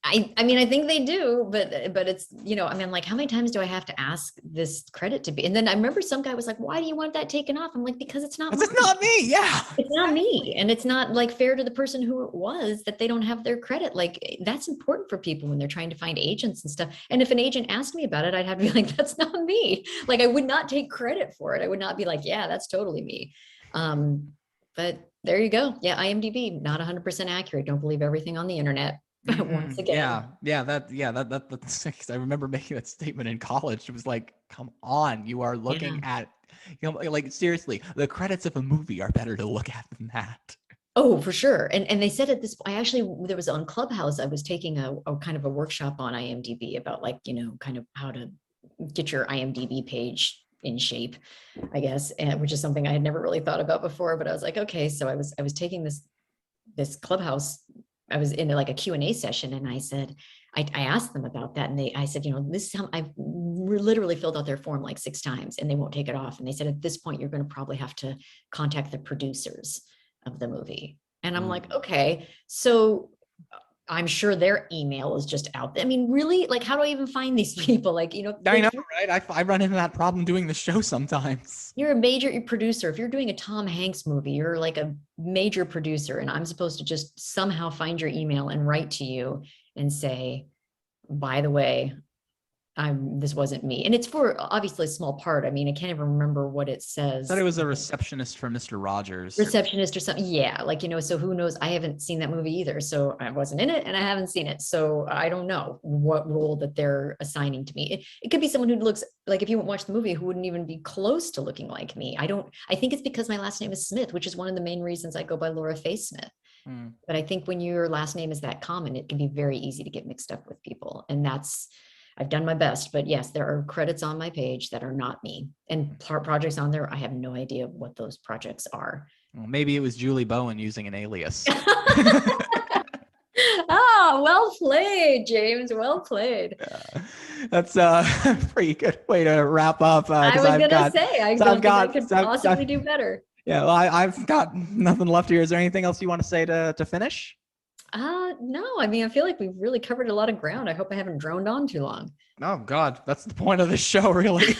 I mean, I think they do, but it's, I mean, like, how many times do I have to ask this credit to be? And then I remember some guy was like, why do you want that taken off? I'm like, because it's not me. Yeah. It's not me. And it's not like fair to the person who it was that they don't have their credit. Like that's important for people when they're trying to find agents and stuff. And if an agent asked me about it, I'd have to be like, that's not me. Like I would not take credit for it. I would not be like, yeah, that's totally me. But there you go. Yeah. IMDb, not 100% accurate. Don't believe everything on the internet. Once again. That's I remember making that statement in college. It was like, come on, you are looking at, like seriously, the credits of a movie are better to look at than that. Oh, for sure. And they said at this, there was on Clubhouse, I was taking a kind of a workshop on IMDb about like, kind of how to get your IMDb page in shape, I guess, and which is something I had never really thought about before, but I was like, okay, so I was taking this Clubhouse. I was in like a Q&A session and I said, I asked them about that. And I said, this is how I've literally filled out their form like 6 times and they won't take it off. And they said, at this point, you're going to probably have to contact the producers of the movie. And I'm like, okay, so I'm sure their email is just out there. I mean, really, like, how do I even find these people? Like, you know, I know, like, right? I run into that problem doing the show sometimes. you're a major producer. If you're doing a Tom Hanks movie, you're like a major producer, and I'm supposed to just somehow find your email and write to you and say, by the way, this wasn't me. And it's for obviously a small part. I mean, I can't even remember what it I says. thought it was a receptionist for Mr. Rogers. Receptionist or something. Yeah. Like, you know, so who knows? I haven't seen that movie either. So I wasn't in it and I haven't seen it. So I don't know what role that they're assigning to me. It could be someone who looks like, if you watch the movie, who wouldn't even be close to looking like me. I think it's because my last name is Smith, which is one of the main reasons I go by Laura Faye Smith. But I think when your last name is that common, it can be very easy to get mixed up with people. And I've done my best, but yes, there are credits on my page that are not me, and projects on there. I have no idea what those projects are. Well, maybe it was Julie Bowen using an alias. Well played, James. Well played. Yeah. That's a pretty good way to wrap up. I was going to say, I don't think I could possibly do better. Yeah, well, I've got nothing left here. Is there anything else you want to say to finish? No, I mean, I feel like we've really covered a lot of ground. I hope I haven't droned on too long. Oh God, that's the point of this show, really.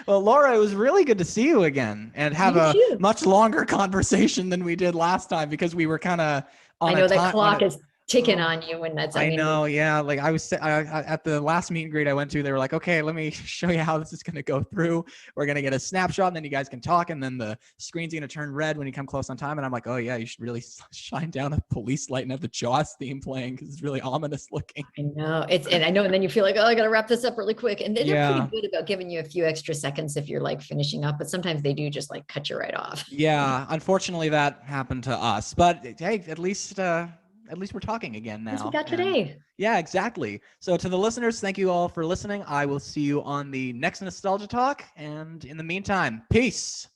Well, Laura, it was really good to see you again and have a much longer conversation than we did last time, because we were kind of on I know the clock is ticking on you when that's. I know, yeah. Like I was at the last meet and greet I went to, they were like, okay, let me show you how this is going to go through. We're going to get a snapshot and then you guys can talk. And then the screen's going to turn red when you come close on time. And I'm like, oh yeah, you should really shine down a police light and have the Jaws theme playing, because it's really ominous looking. I know and I know. And then you feel like, oh, I got to wrap this up really quick. And they're pretty good about giving you a few extra seconds if you're like finishing up, but sometimes they do just like cut you right off. Yeah. Unfortunately that happened to us, but hey, at least we're talking again now. That's what we got today. Yeah, exactly. So to the listeners, thank you all for listening. I will see you on the next Nostalgia Talk. And in the meantime, peace.